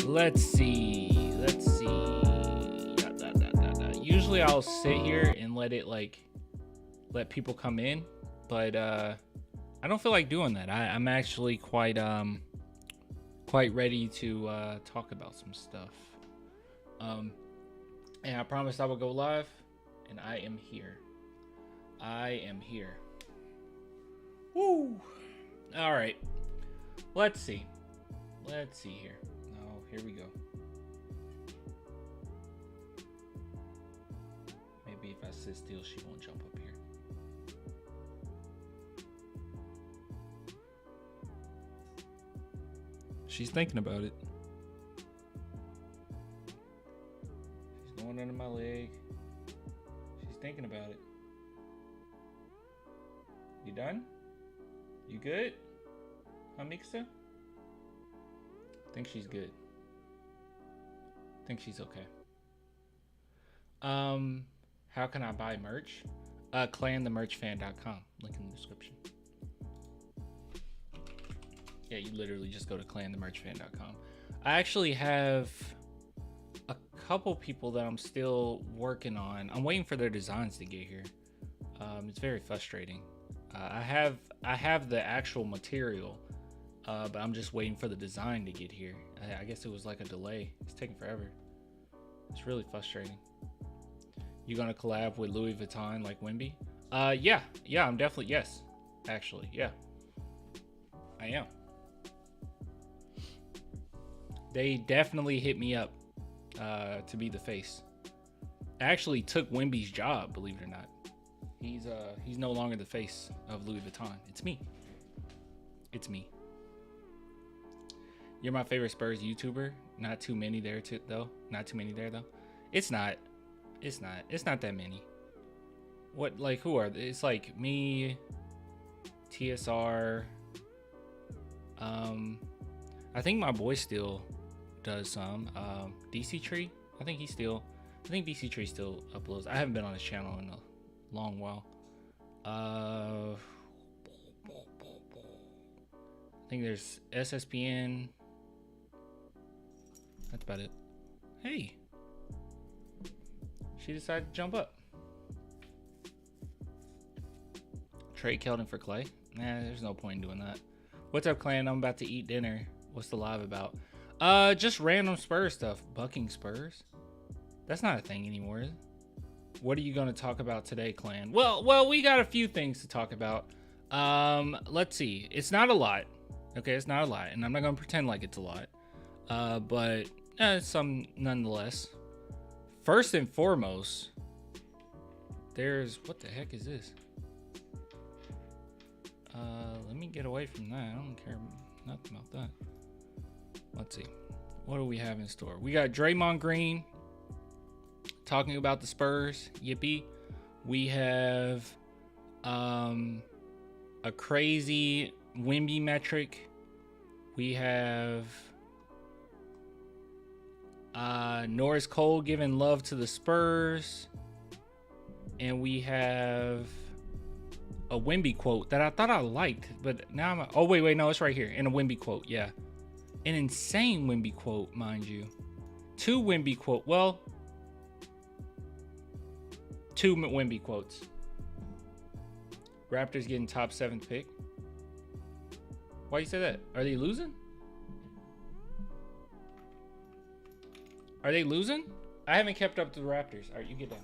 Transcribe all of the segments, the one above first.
Let's see. Usually I'll sit here and let people come in, but I don't feel like doing that. I'm actually quite ready to talk about some stuff. And I promised I would go live, and I am here. Woo! All right. Let's see here. Oh, here we go. Maybe if I sit still, she won't jump up here. She's thinking about it. She's going under my leg. She's thinking about it. You done? You good? Huh, Mixa? I think she's good. I think she's okay. How can I buy merch? clanthemerchfan.com. Link in the description. Yeah, you literally just go to clanthemerchfan.com. I actually have a couple people that I'm still working on. I'm waiting for their designs to get here. It's very frustrating. I have the actual material, but I'm just waiting for the design to get here. I guess it was like a delay. It's taking forever. It's really frustrating. You gonna collab with Louis Vuitton like Wemby? Yeah, I'm definitely, yes. Actually, yeah. I am. They definitely hit me up to be the face. I actually took Wemby's job, believe it or not. He's no longer the face of Louis Vuitton. It's me. You're my favorite Spurs YouTuber. Not too many there though. It's not that many. What, like, who are they? It's like me, TSR. I think my boy still does some. DC Tree. I think DC Tree still uploads. I haven't been on his channel in a long while. I think there's SSPN. That's about it. Hey, she decided to jump up. Trade Keldon for Clay? Nah, there's no point in doing that. What's up, clan? I'm about to eat dinner. What's the live about? Just random Spurs stuff. Bucking Spurs? That's not a thing anymore, is it? What are you going to talk about today, clan? Well, we got a few things to talk about. Let's see. It's not a lot. Okay, it's not a lot, and I'm not going to pretend like it's a lot. But some nonetheless. First and foremost, what the heck is this? Let me get away from that. I don't care nothing about that. Let's see. What do we have in store? We got Draymond Green talking about the Spurs. Yippee. We have a crazy Wemby metric. We have Norris Cole giving love to the Spurs. And we have a Wemby quote that I thought I liked, but now oh wait, no, it's right here. In a Wemby quote, yeah. An insane Wemby quote, mind you. Two Wemby quote. Well, two Wemby quotes. Raptors getting top 7th pick. Why you say that? Are they losing? Are they losing? I haven't kept up to the Raptors. All right, you get down.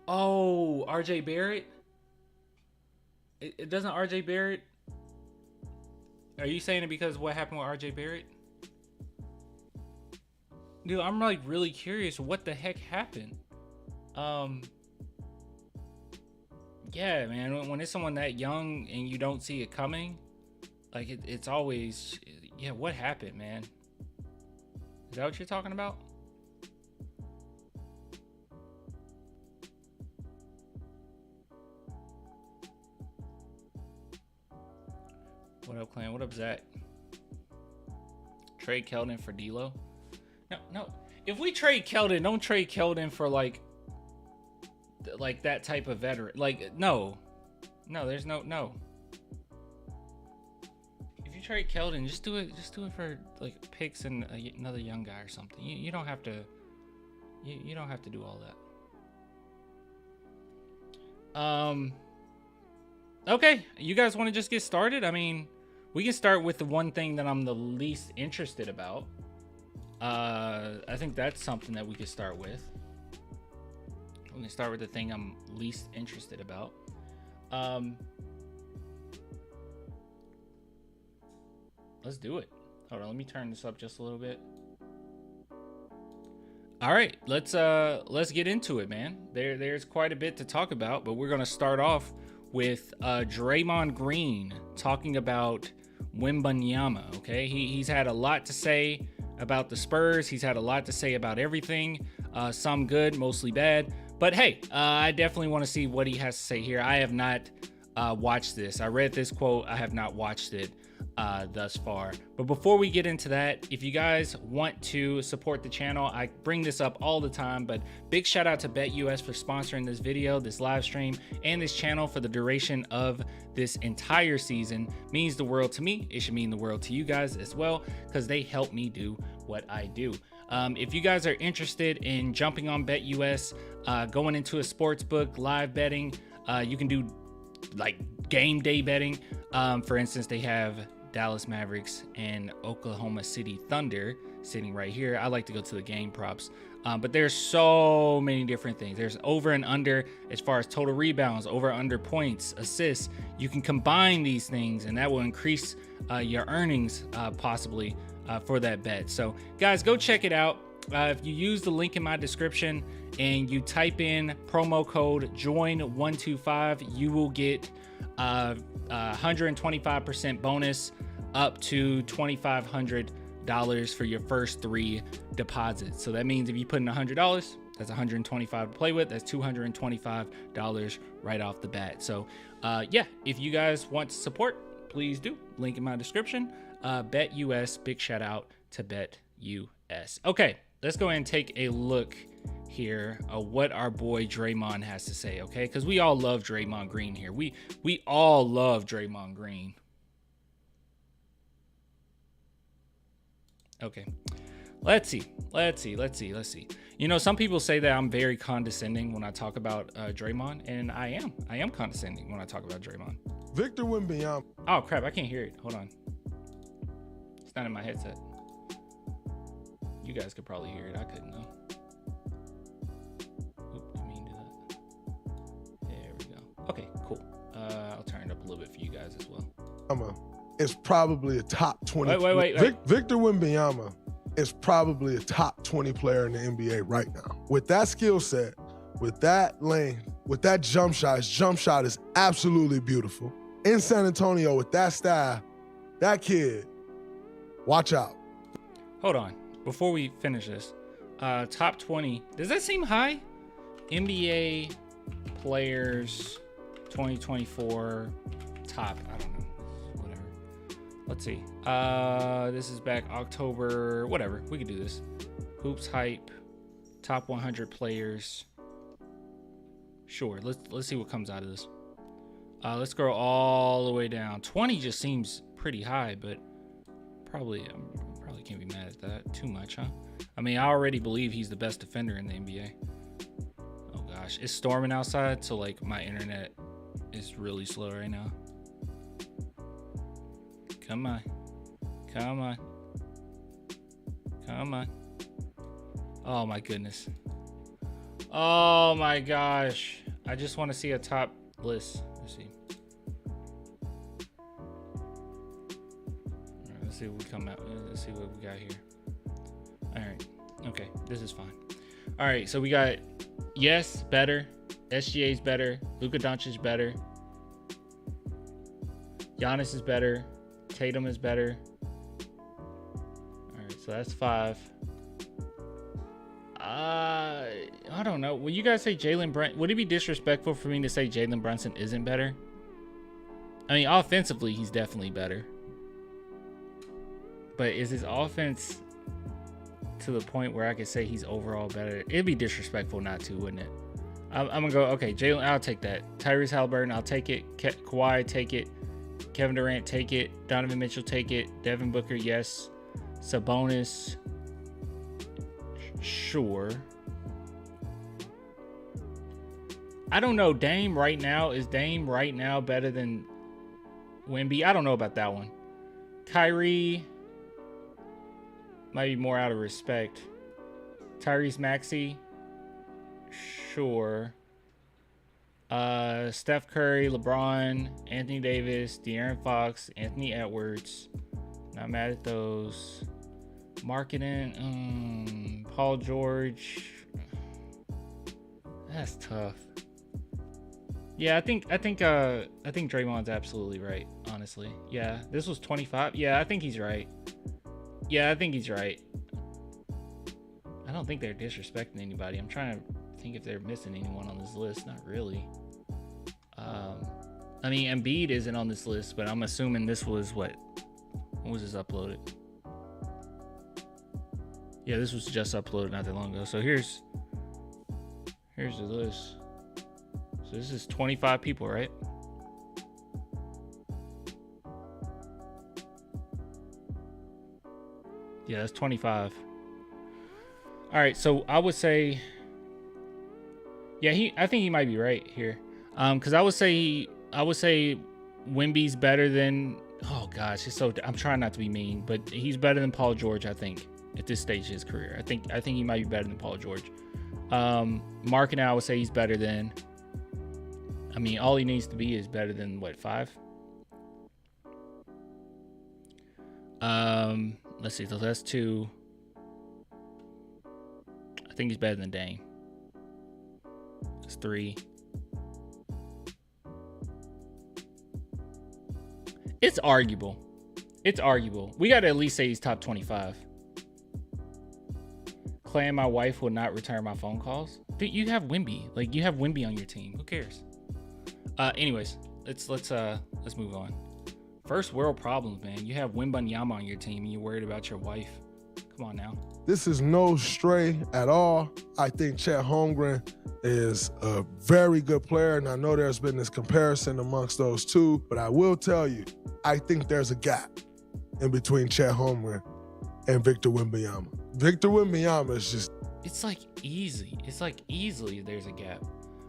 Oh, RJ Barrett? It doesn't RJ Barrett? Are you saying it because of what happened with RJ Barrett? Dude, I'm like really curious what the heck happened. Yeah, man, when it's someone that young and you don't see it coming, like it's always, yeah, what happened, man? Is that what you're talking about? What up, clan? What up, Zach? Trade Keldon for D'Lo? No. If we trade Keldon, don't trade Keldon for like that type of veteran. Like, no. There's no. If you trade Keldon, just do it. Just do it for like picks and another young guy or something. You don't have to. You don't have to do all that. Okay, you guys want to just get started? I mean, we can start with the one thing that I'm the least interested about. I think that's something that we could start with. We can start with the thing I'm least interested about. Let's do it. Hold on, let me turn this up just a little bit. All right, let's get into it, man. There's quite a bit to talk about, but we're gonna start off with Draymond Green talking about Wembanyama. Okay, he's had a lot to say about the Spurs. He's had a lot to say about everything. Some good, mostly bad. But hey, I definitely want to see what he has to say here. I have not watched this. I read this quote. I have not watched it thus far. But before we get into that, if you guys want to support the channel, I bring this up all the time, but big shout out to BetUS for sponsoring this video, this live stream, and this channel for the duration of this entire season. Means the world to me. It should mean the world to you guys as well, because they help me do what I do. If you guys are interested in jumping on BetUS, going into a sports book, live betting, you can do like game day betting. For instance, they have Dallas Mavericks and Oklahoma City Thunder sitting right here. I like to go to the game props, but there's so many different things. There's over and under as far as total rebounds, over under points, assists. You can combine these things and that will increase your earnings possibly for that bet. So guys, go check it out. If you use the link in my description and you type in promo code JOIN125, you will get 125% bonus up to $2,500 for your first 3 deposits. So that means if you put in $100, that's $125 to play with. That's $225 right off the bat. So yeah, if you guys want to support, please do. Link in my description. BetUS, big shout out to BetUS. Okay, let's go ahead and take a look here what our boy Draymond has to say, okay? Because we all love Draymond Green here. We all love Draymond Green. Okay, let's see. You know, some people say that I'm very condescending when I talk about Draymond, and I am condescending when I talk about Draymond. Victor Wembanyama. Oh crap, I can't hear it. Hold on. It's not in my headset. You guys could probably hear it. I couldn't though. Oop, didn't mean to do that. There we go. Okay, cool. I'll turn it up a little bit for you guys as well. Is probably a top 20. Wait. Victor Wembanyama is probably a top 20 player in the NBA right now. With that skill set, with that lane, with that jump shot, his jump shot is absolutely beautiful. In San Antonio with that style, that kid, watch out. Hold on. Before we finish this, top 20. Does that seem high? NBA players 2024 top. I don't know. Whatever. Let's see. This is back October. Whatever. We can do this. Hoops hype. Top 100 players. Sure. Let's see what comes out of this. Let's scroll all the way down. 20 just seems pretty high, but probably can't be mad at that too much, huh? I mean, I already believe he's the best defender in the NBA. Oh gosh, it's storming outside, so like my internet is really slow right now. Come on. Oh my goodness. Oh my gosh. I just want to see a top list. Let's see. Let's see what we come out. Let's see what we got here. All right. Okay. This is fine. All right. So we got yes, better. SGA's better. Luka Doncic better. Giannis is better. Tatum is better. All right. So that's 5. I don't know. Will you guys say Jalen Brunson? Would it be disrespectful for me to say Jalen Brunson isn't better? I mean, offensively, he's definitely better. But is his offense to the point where I could say he's overall better? It'd be disrespectful not to, wouldn't it? I'm going to go, okay, Jalen, I'll take that. Tyrese Halliburton, I'll take it. Kawhi, take it. Kevin Durant, take it. Donovan Mitchell, take it. Devin Booker, yes. Sabonis, sure. I don't know. Is Dame right now better than Wemby? I don't know about that one. Kyrie might be more out of respect. Tyrese Maxey, sure. Steph Curry, LeBron, Anthony Davis, De'Aaron Fox, Anthony Edwards. Not mad at those. Marketing, Paul George. That's tough. Yeah, I think Draymond's absolutely right, honestly. Yeah, this was 25. Yeah, I think he's right. I don't think they're disrespecting anybody. I'm trying to think if they're missing anyone on this list. Not really. I mean, Embiid isn't on this list, but I'm assuming this was when was this uploaded? Yeah, this was just uploaded not that long ago. So here's the list. So this is 25 people, right? Yeah, that's 25. All right, so I would say, yeah, I think he might be right here. Because I would say Wemby's better than. Oh gosh, I'm trying not to be mean, but he's better than Paul George. I think at this stage of his career, I think he might be better than Paul George. Mark and I would say he's better than. I mean, all he needs to be is better than what, 5? Let's see. So that's 2. I think he's better than Dame. That's 3. It's arguable. We got to at least say he's top 25. Clay and my wife will not return my phone calls. Dude, you have Wemby. Like, you have Wemby on your team. Who cares? Anyways, let's move on. First world problems, man. You have Wembanyama on your team and you're worried about your wife. Come on now. This is no stray at all. I think Chet Holmgren is a very good player, and I know there's been this comparison amongst those two, but I will tell you, I think there's a gap in between Chet Holmgren and Victor Wembanyama. Victor Wembanyama is just... It's like easily there's a gap.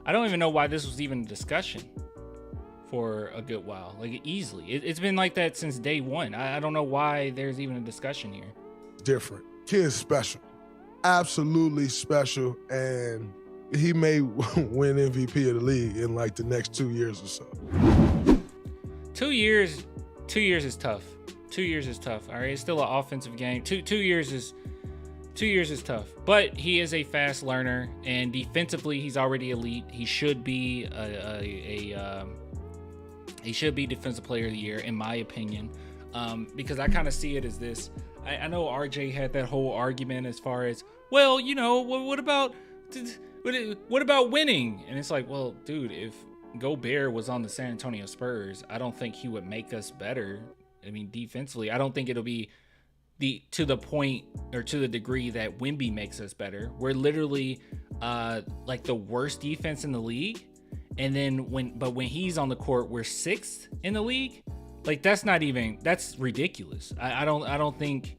I don't even know why this was even a discussion for a good while. Like, easily. It's been like that since day one. I don't know why there's even a discussion here. Different. Kid's special. Absolutely special, and he may win MVP of the league in like the next 2 years or so. 2 years is tough. 2 years is tough. All right, it's still an offensive game. 2 years is tough. But he is a fast learner, and defensively, he's already elite. He should be he should be Defensive Player of the Year, in my opinion, because I kind of see it as this. I know RJ had that whole argument as far as, well, you know, what about winning? And it's like, well, dude, if Gobert was on the San Antonio Spurs, I don't think he would make us better. I mean, defensively, I don't think it'll be to the point or to the degree that Wemby makes us better. We're literally like the worst defense in the league. And then when he's on the court, we're 6th in the league. Like, that's ridiculous. I don't think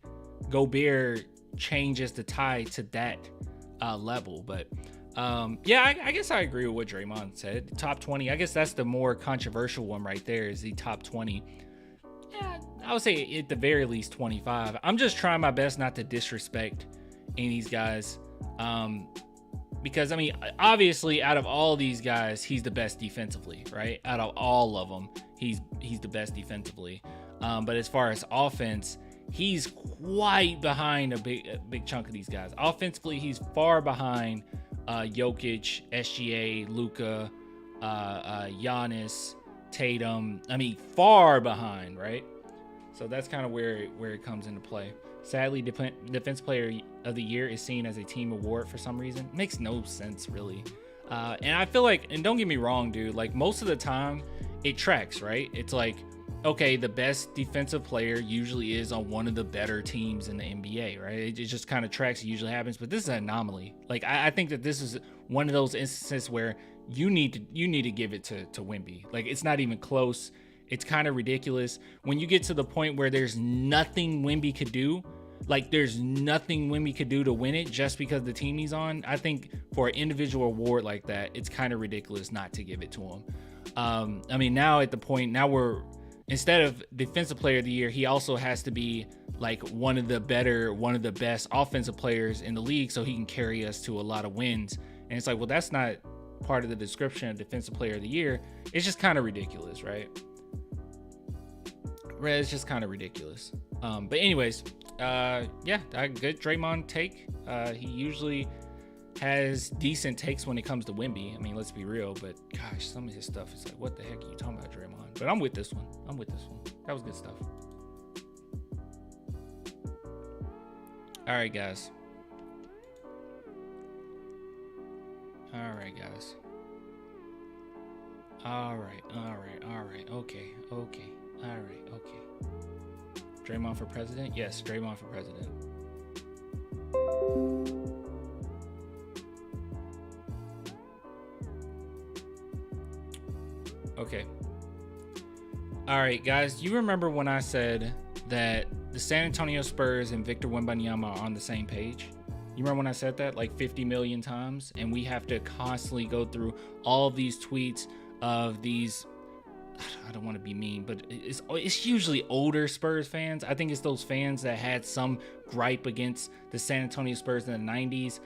Gobert changes the tide to that level. But yeah, I guess I agree with what Draymond said. Top 20. I guess that's the more controversial one right there, is the top 20. Yeah, I would say at the very least 25. I'm just trying my best not to disrespect any of these guys. Because, I mean, obviously, out of all these guys, he's the best defensively, right? Out of all of them, he's the best defensively. But as far as offense, he's quite behind a big chunk of these guys. Offensively, he's far behind Jokic, SGA, Luka, Giannis, Tatum. I mean, far behind, right? So that's kind of where it comes into play. Sadly, Defense Player of the Year is seen as a team award for some reason. Makes no sense, really. And I feel like, and don't get me wrong, dude, like, most of the time it tracks, right? It's like, okay, the best defensive player usually is on one of the better teams in the NBA, right? It just kind of tracks. It usually happens, but this is an anomaly. Like, I think that this is one of those instances where you need to give it to Wemby. Like, it's not even close. It's kind of ridiculous when you get to the point where there's nothing Wemby could do. Like, there's nothing Wemby could do to win it just because the team he's on. I think for an individual award like that, it's kind of ridiculous not to give it to him. I mean, now at the point, now we're, instead of defensive player of the year, he also has to be like one of the best offensive players in the league so he can carry us to a lot of wins. And it's like, well, that's not part of the description of defensive player of the year. It's just kind of ridiculous, right? It's just kind of ridiculous. But anyways, yeah, good Draymond take. He usually has decent takes when it comes to Wemby. I mean, let's be real, but gosh, some of his stuff is like, what the heck are you talking about, Draymond? But I'm with this one. That was good stuff. All right, guys. All right. Okay. All right. Draymond for president? Yes, Draymond for president. Okay. All right, guys. You remember when I said that the San Antonio Spurs and Victor Wembanyama are on the same page? You remember when I said that like 50 million times? And we have to constantly go through all of these tweets of these, I don't want to be mean, but it's usually older Spurs fans. I think it's those fans that had some gripe against the San Antonio Spurs in the 90s.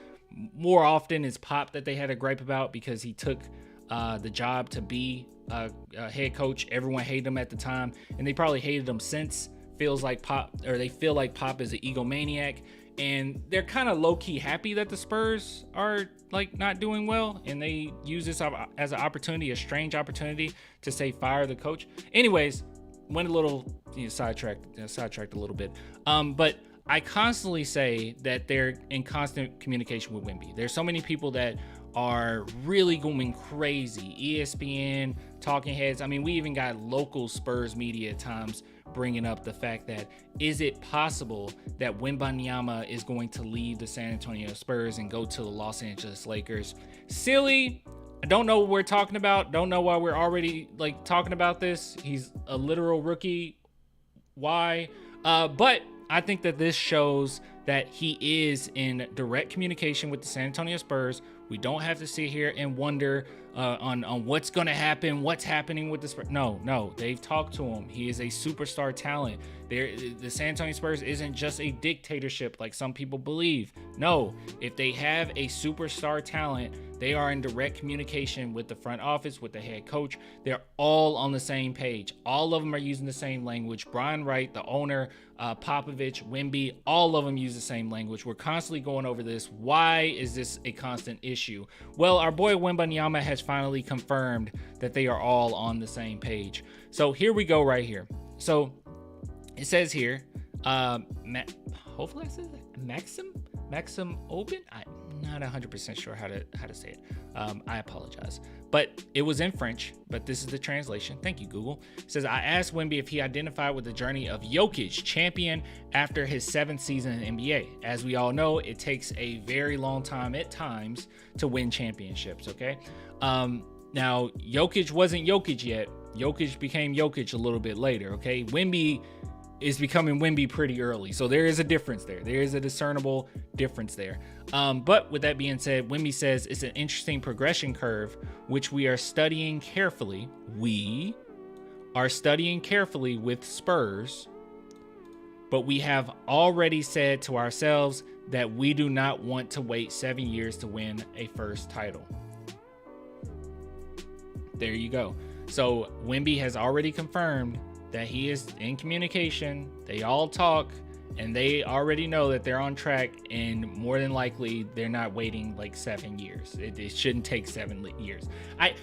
More often it's Pop that they had a gripe about because he took the job to be a head coach. Everyone hated him at the time, and they probably hated him since. They feel like Pop is an egomaniac, and they're kind of low-key happy that the Spurs are like not doing well, and they use this as an opportunity, a strange opportunity to say fire the coach. Anyways, went a little sidetracked a little bit. But I constantly say that they're in constant communication with Wemby. There's so many people that are really going crazy. ESPN, talking heads. I mean, we even got local Spurs media at times bringing up the fact that, is it possible that Wembanyama is going to leave the San Antonio Spurs and go to the Los Angeles Lakers? Silly. I don't know what we're talking about. Don't know why we're already like talking about this. He's a literal rookie. Why? But I think that this shows that he is in direct communication with the San Antonio Spurs. We don't have to sit here and wonder on what's going to happen, what's happening with the Spurs. No, they've talked to him. He is a superstar talent. The San Antonio Spurs isn't just a dictatorship like some people believe. No, if they have a superstar talent, they are in direct communication with the front office, with the head coach. They're all on the same page. All of them are using the same language. Brian Wright, the owner, Popovich, Wemby, all of them use the same language. We're constantly going over this. Why is this a constant issue? Well, our boy Wembanyama has finally confirmed that they are all on the same page. So here we go right here. So it says here, hopefully I said that, Maxim Open. I'm not 100% sure how to say it. I apologize, but it was in French, but this is the translation. Thank you, Google. It says, I asked Wemby if he identified with the journey of Jokic, champion after his 7th season in the NBA. As we all know, it takes a very long time at times to win championships. Okay. Now Jokic wasn't Jokic yet. Jokic became Jokic a little bit later. Okay. Wemby is becoming Wemby pretty early. So there is a difference there. There is a discernible difference there. But with that being said, Wemby says it's an interesting progression curve, which we are studying carefully. We are studying carefully with Spurs, but we have already said to ourselves that we do not want to wait 7 years to win a first title. There you go. So Wemby has already confirmed that he is in communication. They all talk, and they already know that they're on track, and more than likely they're not waiting like 7 years. It shouldn't take 7 years. I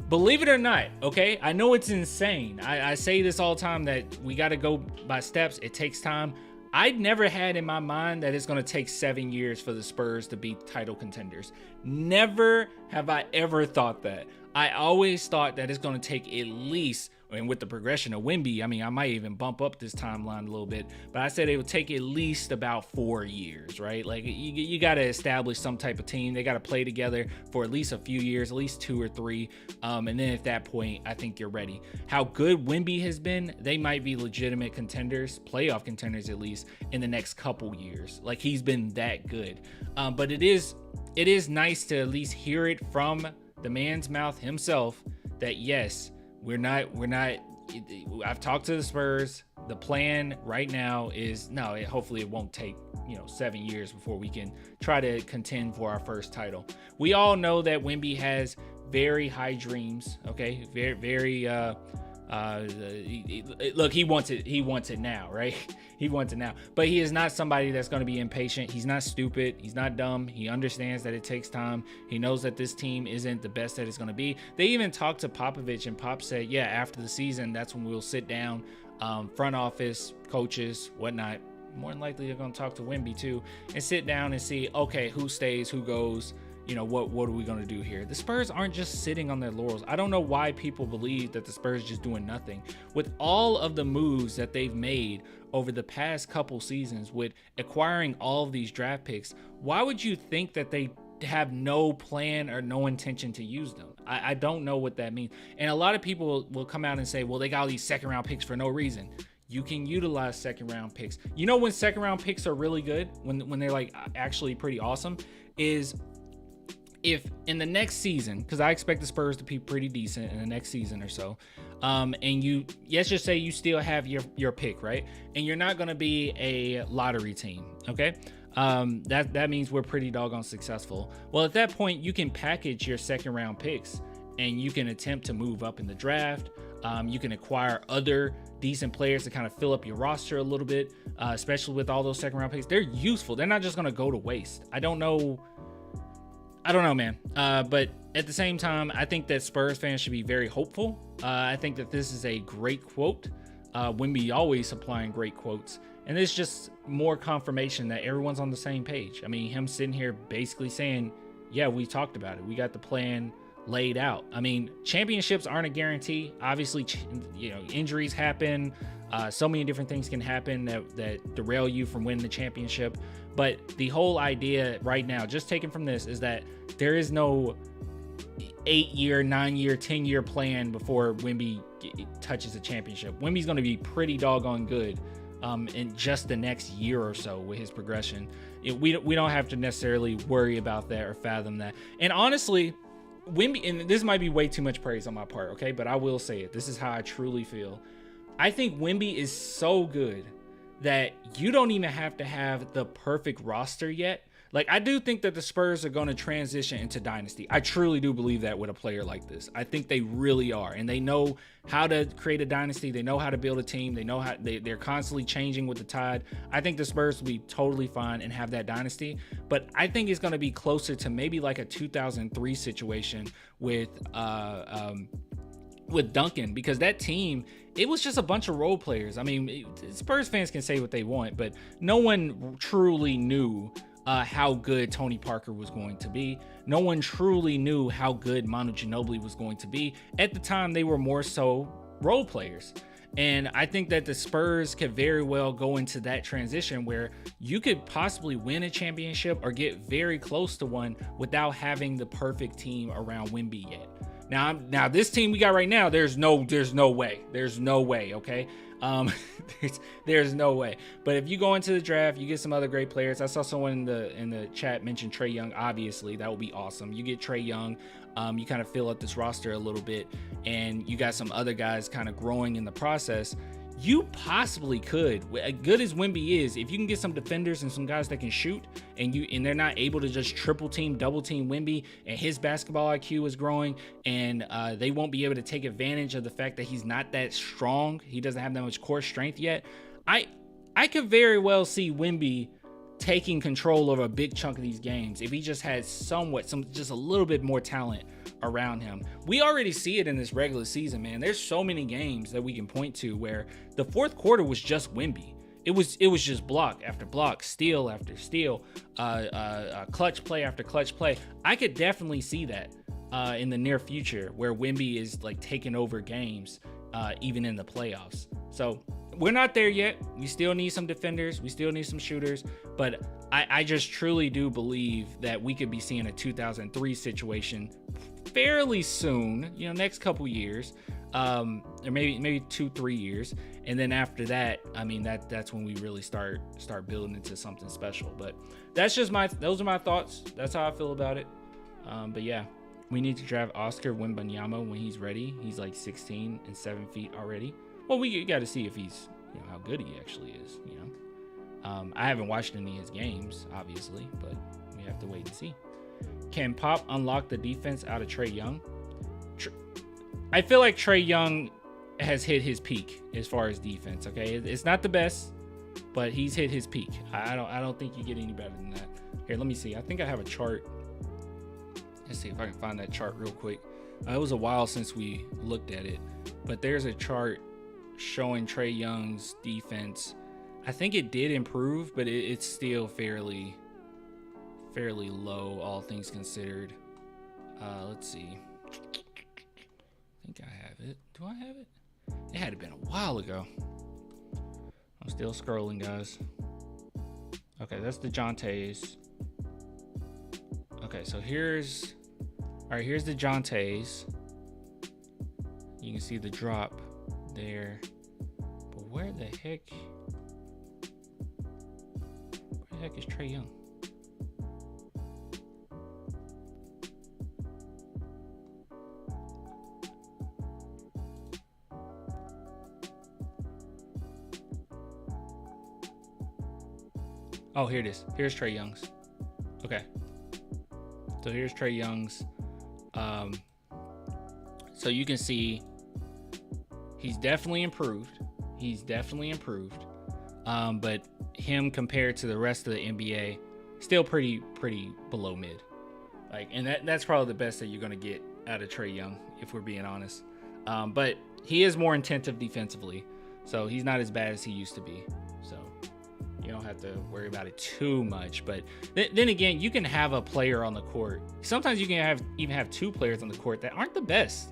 believe it or not, okay, I know it's insane. I say this all the time that we got to go by steps. It takes time. I never had in my mind that it's going to take 7 years for the Spurs to be title contenders. Never have I ever thought that. I always thought that it's going to take at least, and with the progression of Wemby, I mean, I might even bump up this timeline a little bit, but I said it would take at least about 4 years, right? Like you got to establish some type of team. They got to play together for at least a few years, at least 2 or 3. And then at that point, I think you're ready. How good Wemby has been, they might be legitimate contenders, playoff contenders at least, in the next couple years. Like he's been that good. But it is nice to at least hear it from the man's mouth himself that yes, we're not. I've talked to the Spurs. The plan right now is hopefully it won't take 7 years before we can try to contend for our first title. We all know that Wemby has very high dreams. Okay, very look, he wants it now, right? He wants it now, but he is not somebody that's going to be impatient. He's not stupid. He's not dumb. He understands that it takes time. He knows that this team isn't the best that it's going to be. They even talked to Popovich, and Pop said, yeah, after the season, that's when we'll sit down, front office, coaches, whatnot. More than likely, they're going to talk to Wemby too, and sit down and see, okay, who stays, who goes. What are we going to do here? The Spurs aren't just sitting on their laurels. I don't know why people believe that the Spurs just doing nothing. With all of the moves that they've made over the past couple seasons, with acquiring all of these draft picks, why would you think that they have no plan or no intention to use them? I don't know what that means. And a lot of people will come out and say, well, they got all these second round picks for no reason. You can utilize second round picks. When second round picks are really good, when they're like actually pretty awesome, is if in the next season, because I expect the Spurs to be pretty decent in the next season or so, and let's just say you still have your pick, right? And you're not going to be a lottery team, okay? That means we're pretty doggone successful. Well, at that point, you can package your second round picks and you can attempt to move up in the draft. You can acquire other decent players to kind of fill up your roster a little bit, especially with all those second round picks. They're useful. They're not just going to go to waste. I don't know, man. But at the same time, I think that Spurs fans should be very hopeful. I think that this is a great quote. Wemby always supplying great quotes. And it's just more confirmation that everyone's on the same page. I mean, him sitting here basically saying, yeah, we talked about it. We got the plan laid out. I mean, championships aren't a guarantee. Obviously, injuries happen. So many different things can happen that derail you from winning the championship. But the whole idea right now, just taken from this, is that there is no 8-year, 9-year, 10-year plan before Wemby touches a championship. Wemby's going to be pretty doggone good in just the next year or so with his progression. We don't have to necessarily worry about that or fathom that. And honestly, Wemby, and this might be way too much praise on my part, okay? But I will say it. This is how I truly feel. I think Wemby is so good that you don't even have to have the perfect roster yet. Like, I do think that the Spurs are going to transition into dynasty. I truly do believe that with a player like this. I think they really are. And they know how to create a dynasty. They know how to build a team. They know how they're constantly changing with the tide. I think the Spurs will be totally fine and have that dynasty. But I think it's going to be closer to maybe like a 2003 situation with Duncan, because that team, it was just a bunch of role players. I mean, Spurs fans can say what they want, but no one truly knew how good Tony Parker was going to be. No one truly knew how good Manu Ginobili was going to be. At the time, they were more so role players. And I think that the Spurs could very well go into that transition where you could possibly win a championship or get very close to one without having the perfect team around Wemby yet. Now this team we got right now, there's no way, okay? There's no way. But if you go into the draft, you get some other great players. I saw someone in the chat mention Trae Young. Obviously, that would be awesome. You get Trae Young, you kind of fill up this roster a little bit, and you got some other guys kind of growing in the process. You possibly could, as good as Wemby is, if you can get some defenders and some guys that can shoot, and they're not able to just triple team, double team Wemby, and his basketball IQ is growing, and they won't be able to take advantage of the fact that he's not that strong. He doesn't have that much core strength yet. I could very well see Wemby taking control over a big chunk of these games if he just had just a little bit more talent around him. We already see it in this regular season, man. There's so many games that we can point to where the fourth quarter was just Wemby. It was just block after block, steal after steal, clutch play after clutch play. I could definitely see that in the near future where Wemby is like taking over games even in the playoffs. So we're not there yet. We still need some defenders. We still need some shooters. But I just truly do believe that we could be seeing a 2003 situation fairly soon, next couple years, or maybe 2-3 years. And then after that, I mean, that's when we really start building into something special. But those are my thoughts. That's how I feel about it. But yeah, we need to draft Oscar Wembanyama when he's ready. He's like 16 and 7 feet already. Well, we got to see if he's, how good he actually is, I haven't watched any of his games, obviously, but we have to wait and see. Can Pop unlock the defense out of Trae Young? I feel like Trae Young has hit his peak as far as defense, okay? It's not the best, but he's hit his peak. I don't think you get any better than that. Here, let me see. I think I have a chart. Let's see if I can find that chart real quick. It was a while since we looked at it, but there's a chart showing Trae Young's defense. I think it did improve, but it's still fairly low, all things considered. Let's see. I think I have it. Do I have it? It had been a while ago. I'm still scrolling, guys. Okay, that's DeJounte's. Okay, so here's the DeJounte's. You can see the drop there. But where the heck is Trae Young? Oh, here it is. Here's Trae Young's. Okay. So here's Trae Young's. So you can see he's definitely improved. But him compared to the rest of the NBA, still pretty below mid. And that's probably the best that you're gonna get out of Trae Young, if we're being honest. But he is more attentive defensively, so he's not as bad as he used to be. So you don't have to worry about it too much. But then again, you can have a player on the court. Sometimes you can even have two players on the court that aren't the best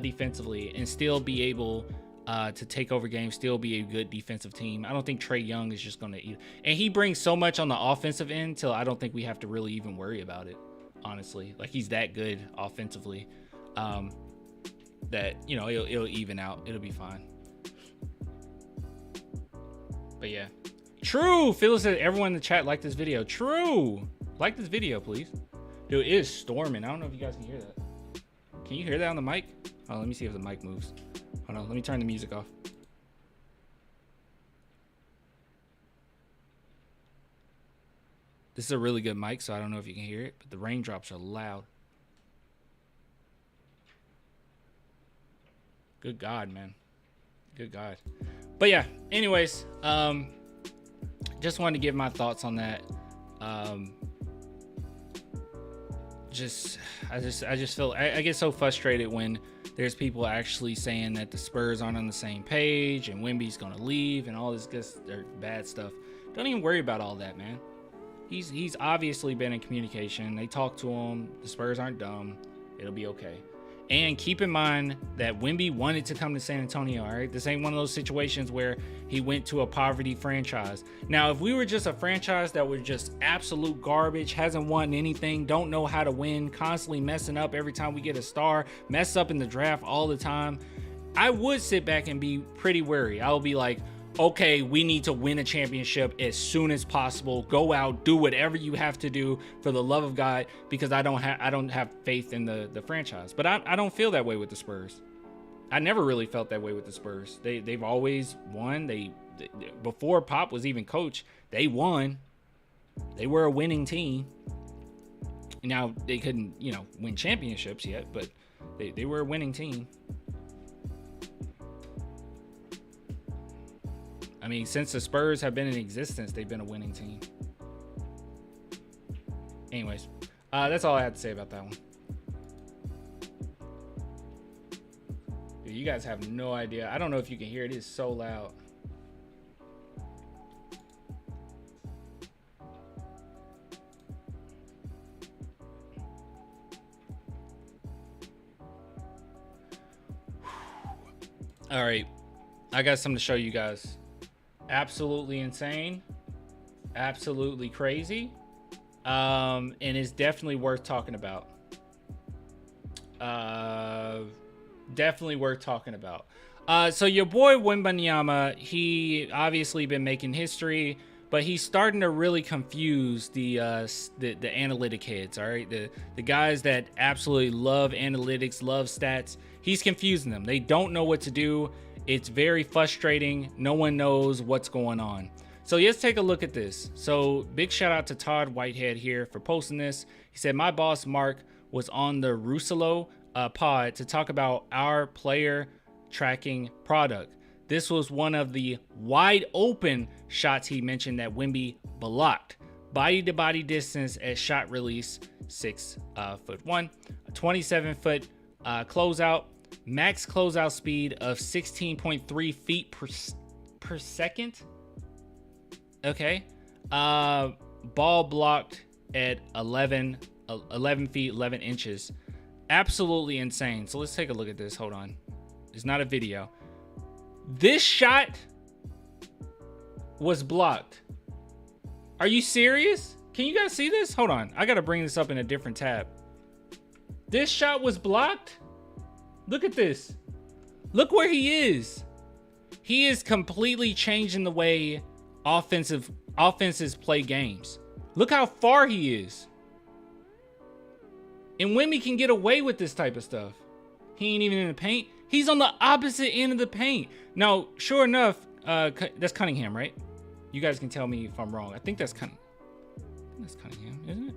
defensively and still be able to take over games, still be a good defensive team. I don't think Trae Young is just going to eat. And he brings so much on the offensive end till I don't think we have to really even worry about it, honestly. He's that good offensively that, it'll even out. It'll be fine. But yeah. True. Phyllis said everyone in the chat liked this video. True. Like this video, please. Dude, it is storming. I don't know if you guys can hear that. Can you hear that on the mic? Oh, let me see if the mic moves. Hold on, let me turn the music off. This is a really good mic, so I don't know if you can hear it, but the raindrops are loud. Good God, man. Good God. But yeah, anyways, just wanted to give my thoughts on that. I just feel I get so frustrated when there's people actually saying that the Spurs aren't on the same page and Wemby's gonna leave and all this bad stuff. Don't even worry about all that, man. He's obviously been in communication. They talk to him. The Spurs aren't dumb. It'll be okay. And keep in mind that Wemby wanted to come to San Antonio, all right? This ain't one of those situations where he went to a poverty franchise. Now, if we were just a franchise that was just absolute garbage, hasn't won anything, don't know how to win, constantly messing up every time we get a star, mess up in the draft all the time, I would sit back and be pretty wary. I would be like, okay, we need to win a championship as soon as possible. Go out, do whatever you have to do for the love of God, because I don't have faith in the franchise. But I don't feel that way with the Spurs. I never really felt that way with the Spurs. They've always won. They before Pop was even coach, they won. They were a winning team. Now they couldn't, win championships yet, but they were a winning team. I mean, since the Spurs have been in existence, they've been a winning team. Anyways, that's all I have to say about that one. Dude, you guys have no idea. I don't know if you can hear it. It is so loud. All right, I got something to show you guys. Absolutely insane, absolutely crazy, and it's definitely worth talking about. Definitely worth talking about. So your boy Wembanyama, he obviously been making history, but he's starting to really confuse the analytic heads. All right, the guys that absolutely love analytics, love stats. He's confusing them. They don't know what to do. It's very frustrating. No one knows what's going on. So let's take a look at this. So big shout out to Todd Whitehead here for posting this. He said, my boss Mark was on the Russell pod to talk about our player tracking product. This was one of the wide open shots he mentioned that Wemby blocked. Body to body distance at shot release, 6'1", 27-foot closeout, max closeout speed of 16.3 feet per second. Okay. Ball blocked at 11 feet 11 inches. Absolutely insane. So let's take a look at this. Hold on. It's not a video. This shot was blocked. Are you serious? Can you guys see this? Hold on. I got to bring this up in a different tab. This shot was blocked. Look at this. Look where he is. He is completely changing the way offenses play games. Look how far he is. And Wemby can get away with this type of stuff. He ain't even in the paint. He's on the opposite end of the paint. Now, sure enough, that's Cunningham, right? You guys can tell me if I'm wrong. I think that's Cunningham, isn't it?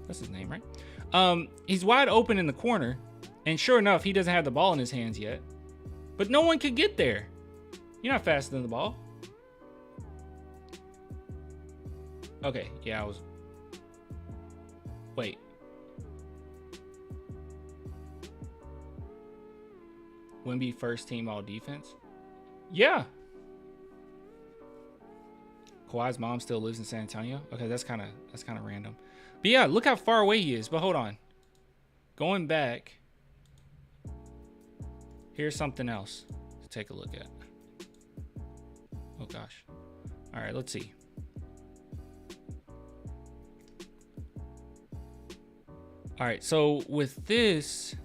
That's his name, right? He's wide open in the corner, and sure enough, he doesn't have the ball in his hands yet. But no one could get there. You're not faster than the ball. Okay, yeah, I was... Wait. Wemby first team all defense? Yeah. Kawhi's mom still lives in San Antonio? Okay, that's kind of random. But yeah, look how far away he is. But hold on. Going back. Here's something else to take a look at. Oh gosh. All right, let's see. All right, so with this,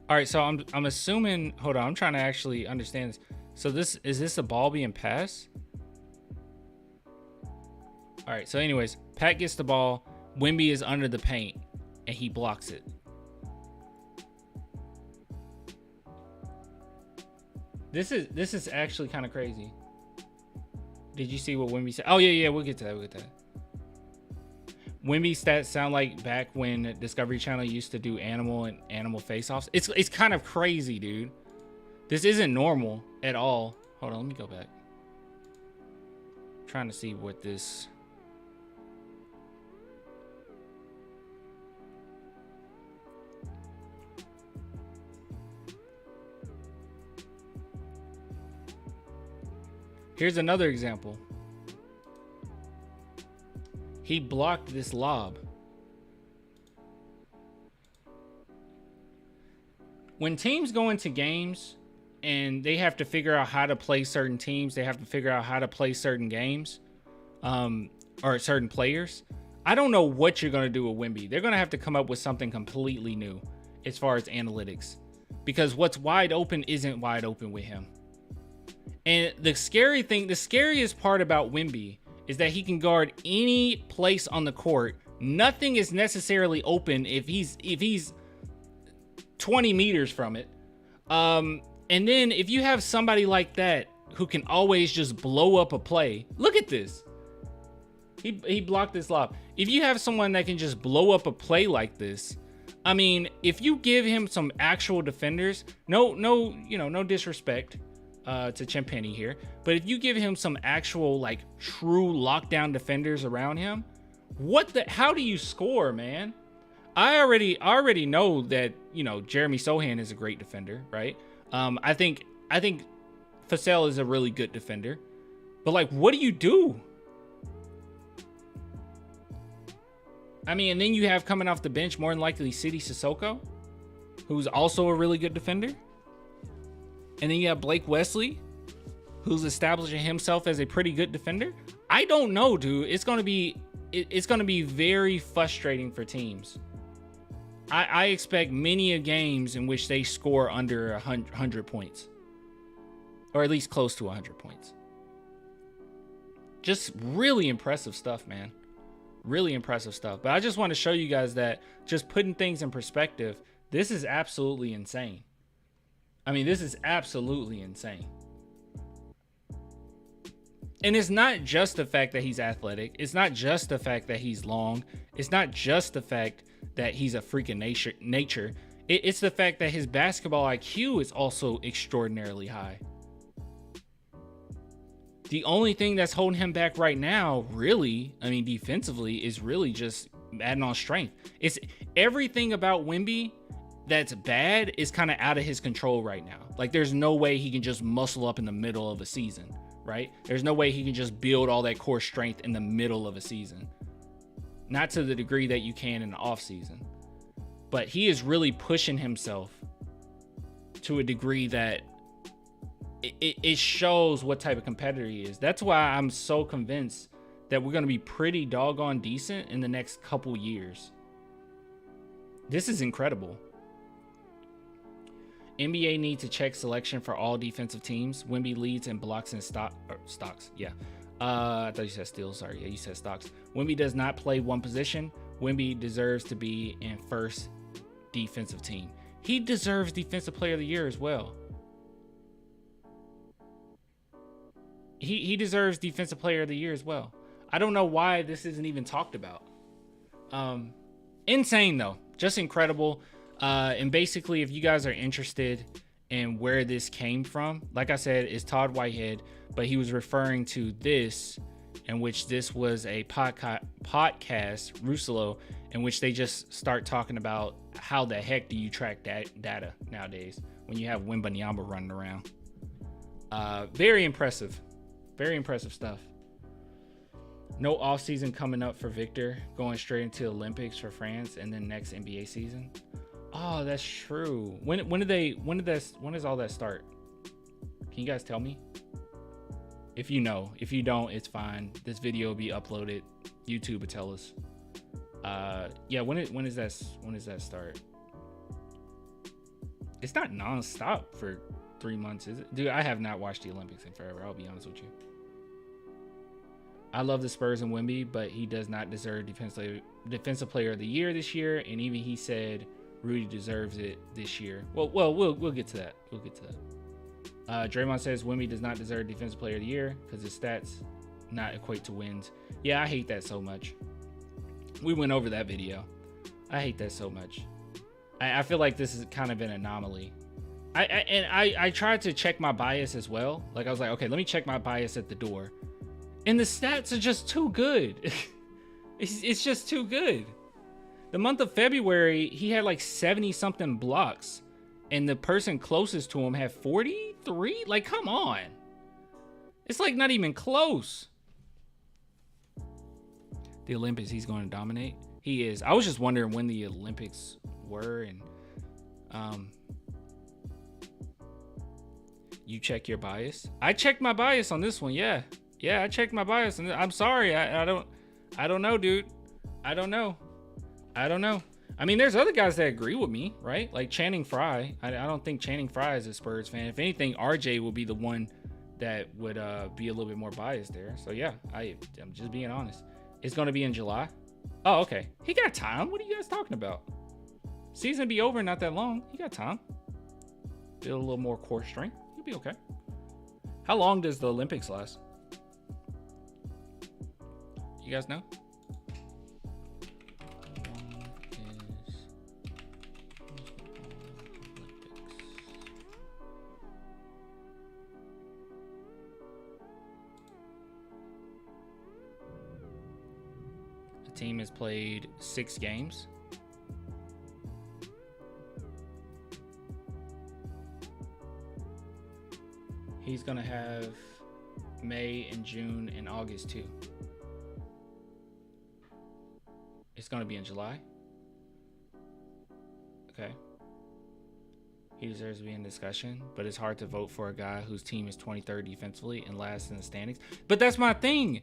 all right, so I'm assuming, hold on, I'm trying to actually understand this. So is this a ball being passed? All right, so anyways, Pat gets the ball, Wemby is under the paint, and he blocks it. This is actually kind of crazy. Did you see what Wemby said? Oh yeah, we'll get to that. Wemby stats sound like back when Discovery Channel used to do animal face-offs. It's kind of crazy, dude. This isn't normal at all. Hold on, let me go back. I'm trying to see what this... Here's another example. He blocked this lob. When teams go into games and they have to figure out how to play certain teams, they have to figure out how to play certain games, or certain players. I don't know what you're going to do with Wemby. They're going to have to come up with something completely new as far as analytics, because what's wide open isn't wide open with him. And the scariest part about Wemby is that he can guard any place on the court. Nothing is necessarily open if he's 20 meters from it. And then if you have somebody like that who can always just blow up a play, look at this. He blocked this lob. If you have someone that can just blow up a play like this, I mean, if you give him some actual defenders, no disrespect to Champagny here, but if you give him some actual like true lockdown defenders around him, how do you score, man? I already know that, Jeremy Sohan is a great defender, right? I think Fasel is a really good defender, but like, what do you do? I mean, and then you have coming off the bench more than likely Sidi Sissoko, who's also a really good defender. And then you have Blake Wesley, who's establishing himself as a pretty good defender. I don't know, dude. It's gonna be very frustrating for teams. I expect many a games in which they score under 100 points, or at least close to 100 points. Just really impressive stuff, man. Really impressive stuff. But I just want to show you guys that, just putting things in perspective, this is absolutely insane. I mean, this is absolutely insane. And it's not just the fact that he's athletic. It's not just the fact that he's long. It's not just the fact that he's a freak of nature. It's the fact that his basketball IQ is also extraordinarily high. The only thing that's holding him back right now, really, I mean, defensively, is really just adding on strength. It's everything about Wemby that's bad is kind of out of his control right now. Like, there's no way he can just muscle up in the middle of a season, right? There's no way he can just build all that core strength in the middle of a season. Not to the degree that you can in the off season. But he is really pushing himself to a degree that it shows what type of competitor he is. That's why I'm so convinced that we're going to be pretty doggone decent in the next couple years. This is incredible. NBA needs to check selection for all defensive teams. Wemby leads in blocks and stocks. Yeah. I thought you said steals. Sorry. Yeah, you said stocks. Wemby does not play one position. Wemby deserves to be in first defensive team. He deserves Defensive Player of the Year as well. He deserves Defensive Player of the Year as well. I don't know why this isn't even talked about. Insane though, just incredible. And basically, if you guys are interested in where this came from, like I said, it's Todd Whitehead, but he was referring to this, in which this was a podcast, Russillo, in which they just start talking about how the heck do you track that data nowadays when you have Wembanyama running around. Very impressive. Very impressive stuff. No off season coming up for Victor, going straight into the Olympics for France and then next NBA season. Oh, that's true. When does all that start? Can you guys tell me? If you know. If you don't, it's fine. This video will be uploaded. YouTube will tell us. Yeah, when does that start? It's not non-stop for 3 months, is it? Dude, I have not watched the Olympics in forever. I'll be honest with you. I love the Spurs and Wemby, but he does not deserve Defensive Player of the Year this year. And even he said Rudy deserves it this year. Well, we'll get to that. We'll get to that. Draymond says Wemby does not deserve Defensive Player of the Year because his stats not equate to wins. Yeah, I hate that so much. We went over that video. I hate that so much. I feel like this is kind of an anomaly. I tried to check my bias as well. Like, I was like, okay, let me check my bias at the door. And the stats are just too good. It's just too good. The month of February, he had like 70 something blocks. And the person closest to him had 43? Like, come on. It's like not even close. The Olympics, he's going to dominate. He is. I was just wondering when the Olympics were. And you check your bias. I checked my bias on this one. Yeah, I checked my bias, and I'm sorry. I don't know, dude. I don't know. I mean, there's other guys that agree with me, right? Like Channing Frye. I don't think Channing Frye is a Spurs fan. If anything, RJ will be the one that would be a little bit more biased there. So yeah, I'm just being honest. It's going to be in July. Oh, okay. He got time. What are you guys talking about? Season be over not that long. He got time. Build a little more core strength. He'll be okay. How long does the Olympics last? You guys know? The team has played 6 games. He's going to have May and June and August too. It's going to be in July. Okay. He deserves to be in discussion, but it's hard to vote for a guy whose team is 23rd defensively and last in the standings. But that's my thing.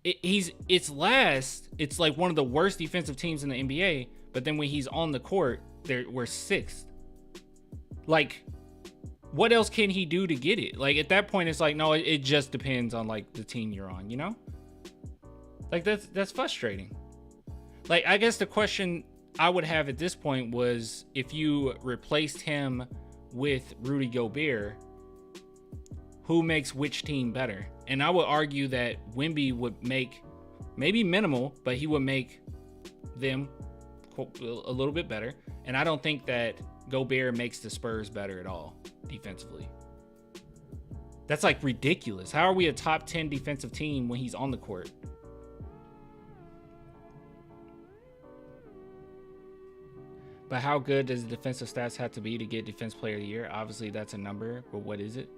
It's last. It's like one of the worst defensive teams in the NBA. But then when he's on the court, we're 6th. Like, what else can he do to get it? Like, at that point, it's like, no, it just depends on like the team you're on, you know? Like, that's frustrating. Like, I guess the question I would have at this point was, if you replaced him with Rudy Gobert, who makes which team better? And I would argue that Wemby would make, maybe minimal, but he would make them a little bit better. And I don't think that Gobert makes the Spurs better at all defensively. That's like ridiculous. How are we a top 10 defensive team when he's on the court? But how good does the defensive stats have to be to get Defense Player of the Year? Obviously, that's a number, but what is it?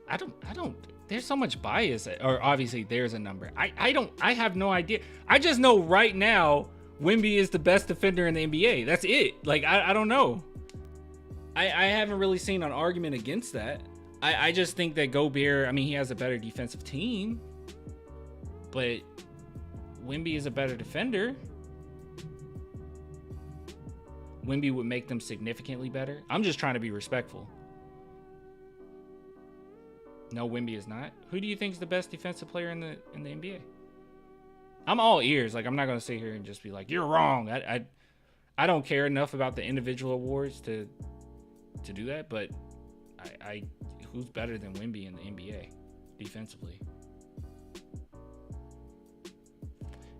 I don't, there's so much bias, or obviously there's a number. I have no idea. I just know right now, Wemby is the best defender in the NBA. That's it. Like, I don't know. I haven't really seen an argument against that. I just think that Gobert, I mean, he has a better defensive team, but Wemby is a better defender. Wemby would make them significantly better. I'm just trying to be respectful. No, Wemby is not. Who do you think is the best defensive player in the NBA? I'm all ears. Like, I'm not gonna sit here and just be like, you're wrong. I don't care enough about the individual awards to do that. But I who's better than Wemby in the NBA defensively?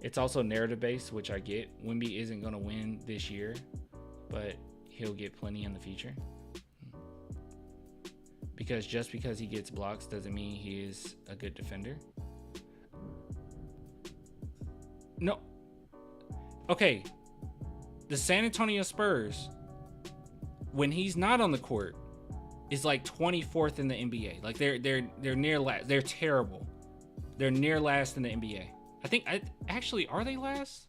It's also narrative based, which I get. Wemby isn't gonna win this year, but he'll get plenty in the future. Because just because he gets blocks doesn't mean he is a good defender. No. Okay. The San Antonio Spurs, when he's not on the court, is like 24th in the NBA. Like they're near last. They're terrible. They're near last in the NBA. I think actually, are they last?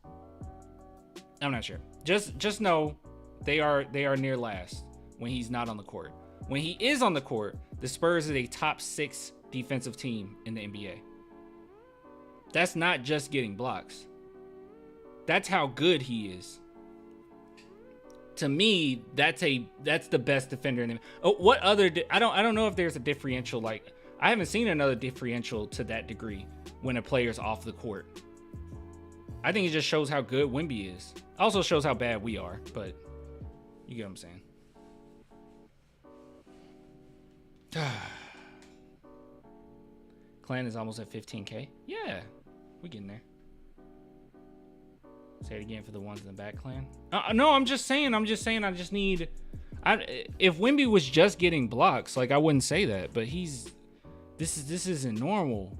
I'm not sure. Just know they are near last when he's not on the court. When he is on the court, the Spurs is a top 6 defensive team in the NBA. That's not just getting blocks. That's how good he is. To me, that's the best defender in the. Oh, what other? I don't know if there's a differential. Like, I haven't seen another differential to that degree when a player's off the court. I think it just shows how good Wemby is. Also shows how bad we are, but you get what I'm saying. Clan is almost at 15K. Yeah, we getting there. Say it again for the ones in the back, Clan. No, I'm just saying. I just need. If Wemby was just getting blocks, like, I wouldn't say that. But this isn't normal.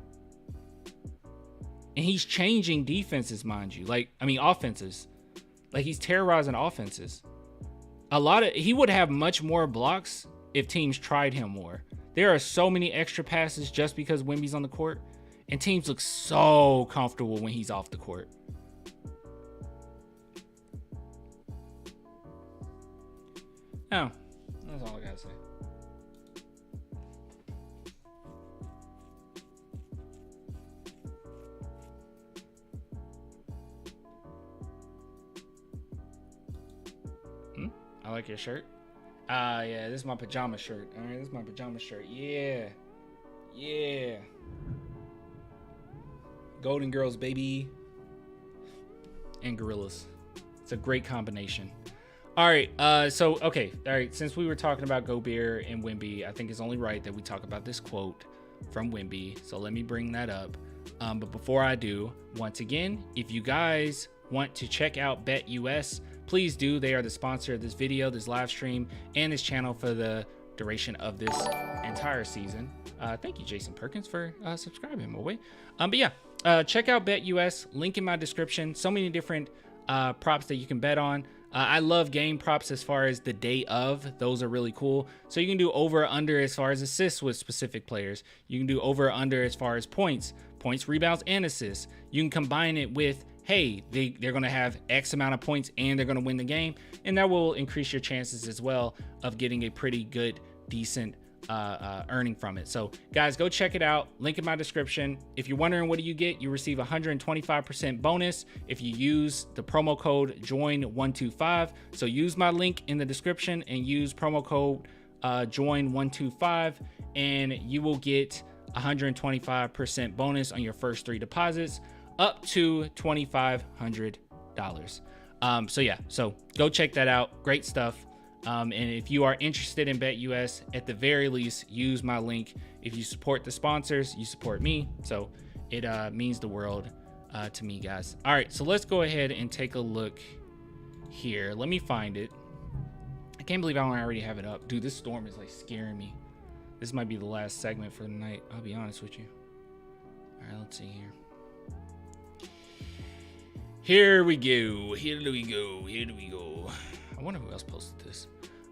And he's changing defenses, mind you. Like, I mean, offenses. Like, he's terrorizing offenses. He would have much more blocks if teams tried him more. There are so many extra passes just because Wemby's on the court, and teams look so comfortable when he's off the court. Oh, that's all I gotta say. I like your shirt. Yeah, this is my pajama shirt. All right, this is my pajama shirt. Yeah. Golden Girls, baby. And Gorillas. It's a great combination. All right, since we were talking about Gobert and Wemby, I think it's only right that we talk about this quote from Wemby. So let me bring that up. But before I do, once again, if you guys want to check out BetUS, please do. They are the sponsor of this video, this live stream, and this channel for the duration of this entire season. Thank you, Jason Perkins, for subscribing, my boy. But yeah, check out BetUS. Link in my description. So many different props that you can bet on. I love game props as far as the day of. Those are really cool. So you can do over or under as far as assists with specific players. You can do over or under as far as points, rebounds, and assists. You can combine it with hey, they're going to have X amount of points and they're going to win the game. And that will increase your chances as well of getting a pretty good, decent earning from it. So guys, go check it out. Link in my description. If you're wondering what do you get, you receive 125% bonus if you use the promo code JOIN125. So use my link in the description and use promo code JOIN125 and you will get 125% bonus on your first 3 deposits up to $2,500. So go check that out. Great stuff. And if you are interested in BetUS, at the very least, use my link. If you support the sponsors, you support me. So it means the world to me, guys. All right, so let's go ahead and take a look here. Let me find it. I can't believe I don't already have it up. Dude, this storm is like scaring me. This might be the last segment for the night. I'll be honest with you. All right, let's see here. Here we go. I wonder who else posted this.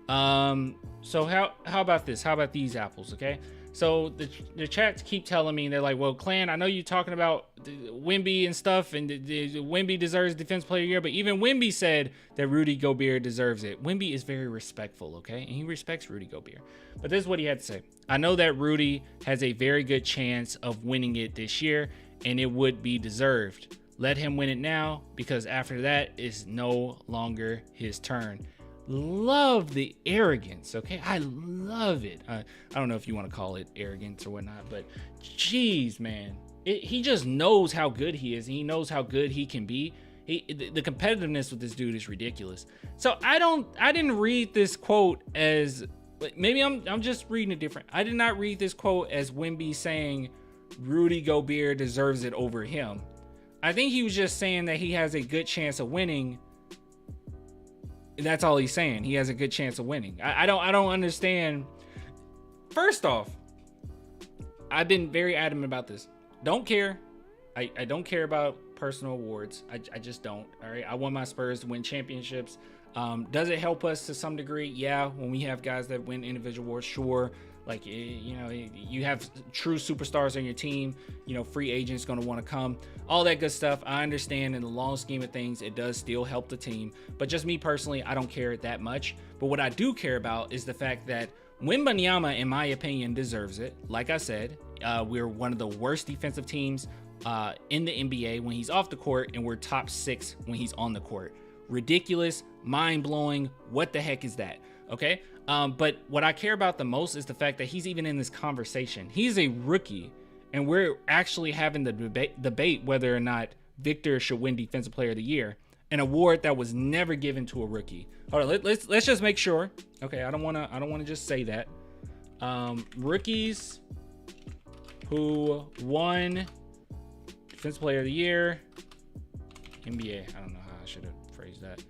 So how about this? How about these apples? Okay. So the chats keep telling me, they're like, well, Clan, I know you're talking about Wemby and stuff, and Wemby deserves Defense Player of the Year, but even Wemby said that Rudy Gobert deserves it. Wemby is very respectful, okay? And he respects Rudy Gobert. But this is what he had to say. I know that Rudy has a very good chance of winning it this year, and it would be deserved. Let him win it now, because after that is no longer his turn. Love the arrogance, okay? I love it. I don't know if you want to call it arrogance or whatnot, but geez, man. He just knows how good he is. And he knows how good he can be. The competitiveness with this dude is ridiculous. So I didn't read this quote as, maybe I'm just reading it different. I did not read this quote as Wemby saying Rudy Gobert deserves it over him. I think he was just saying that he has a good chance of winning. That's all he's saying. He has a good chance of winning. I don't understand. First off, I've been very adamant about this. Don't care. I don't care about personal awards. I just don't. All right. I want my Spurs to win championships. Does it help us to some degree? Yeah. When we have guys that win individual awards, sure. Like, you know, you have true superstars on your team, you know, free agents going to want to come, all that good stuff. I understand in the long scheme of things, it does still help the team. But just me personally, I don't care that much. But what I do care about is the fact that Wembanyama, in my opinion, deserves it. Like I said, we're one of the worst defensive teams in the NBA when he's off the court, and we're top 6 when he's on the court. Ridiculous, mind-blowing. What the heck is that? Okay. But what I care about the most is the fact that he's even in this conversation. He's a rookie, and we're actually having the debate whether or not Victor should win Defensive Player of the Year, an award that was never given to a rookie. Hold on, let's just make sure. Okay, I don't want to just say that. Rookies who won Defensive Player of the Year, NBA. I don't know how I should have phrased that.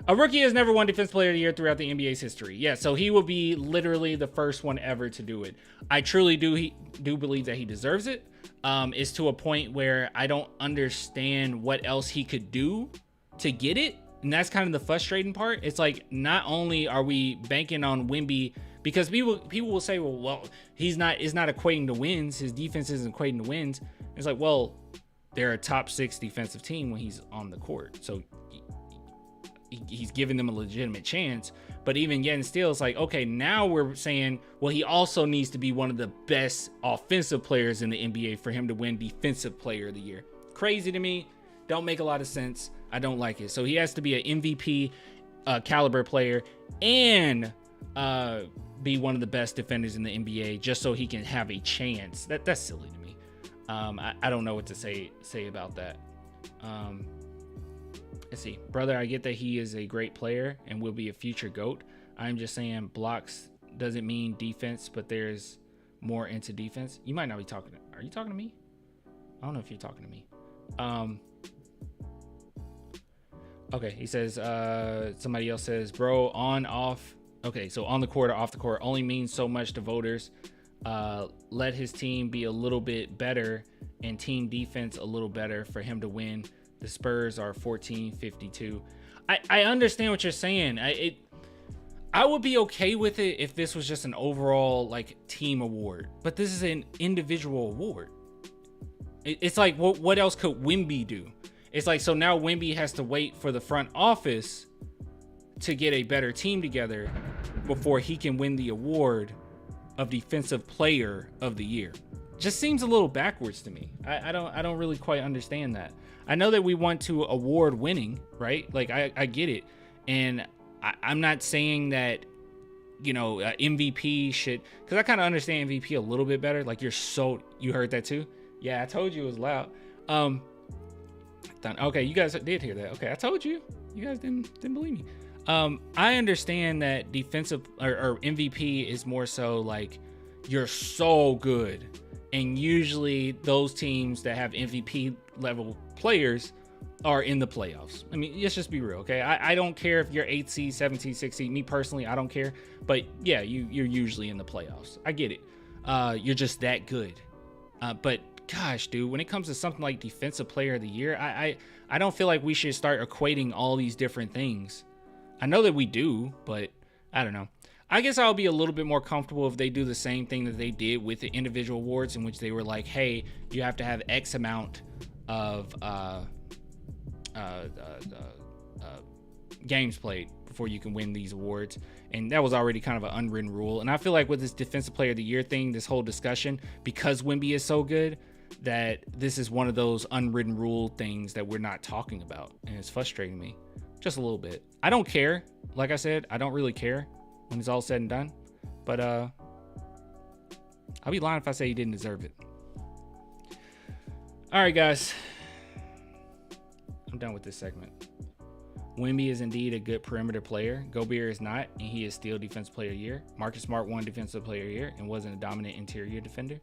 A rookie has never won Defensive Player of the Year throughout the NBA's history. Yeah, so he will be literally the first one ever to do it. I truly do believe that he deserves it. It's to a point where I don't understand what else he could do to get it. And that's kind of the frustrating part. It's like, not only are we banking on Wemby, because people will say, well, it's not equating to wins. His defense isn't equating to wins. It's like, well, they're a top 6 defensive team when he's on the court. So he's giving them a legitimate chance. But even yet and still, it's like, okay, now we're saying, well, he also needs to be one of the best offensive players in the NBA for him to win Defensive Player of the Year. Crazy to me. Don't make a lot of sense. I don't like it. So he has to be an MVP caliber player and be one of the best defenders in the NBA just so he can have a chance. That's silly to me. I don't know what to say about that. Let's see. Brother, I get that he is a great player and will be a future GOAT. I'm just saying blocks doesn't mean defense, but there's more into defense. You might not be talking to, are you talking to me? I don't know if you're talking to me. Okay, he says, somebody else says, bro, on, off. Okay, so on the court or off the court only means so much to voters. Let his team be a little bit better and team defense a little better for him to win. The Spurs are 14-52. I understand what you're saying. I would be okay with it if this was just an overall like team award, but this is an individual award. It's like, what else could Wemby do? It's like, so now Wemby has to wait for the front office to get a better team together before he can win the award of Defensive Player of the Year. Just seems a little backwards to me. I don't really quite understand that. I know that we want to award winning, right? Like I get it. And I'm not saying that, you know, MVP should, because I kind of understand MVP a little bit better. Like you heard that too? Yeah, I told you it was loud. Okay, you guys did hear that. Okay, I told you. You guys didn't believe me. I understand that defensive or MVP is more so like you're so good. And usually those teams that have MVP level players are in the playoffs. I mean, let's just be real, okay? I don't care if you're 8 seed, 7 seed, 6 seed. Me personally, I don't care. But yeah, you're usually in the playoffs. I get it. You're just that good. But gosh, dude, when it comes to something like Defensive Player of the Year, I don't feel like we should start equating all these different things. I know that we do, but I don't know. I guess I'll be a little bit more comfortable if they do the same thing that they did with the individual awards, in which they were like, hey, you have to have X amount of games played before you can win these awards. And that was already kind of an unwritten rule. And I feel like with this Defensive Player of the Year thing, this whole discussion, because Wemby is so good, that this is one of those unwritten rule things that we're not talking about. And it's frustrating me just a little bit. I don't care. Like I said, I don't really care when it's all said and done. But I'll be lying if I say he didn't deserve it. All right, guys. I'm done with this segment. Wemby is indeed a good perimeter player. Gobert is not, and he is still Defensive Player of the Year. Marcus Smart won Defensive Player of the Year and wasn't a dominant interior defender.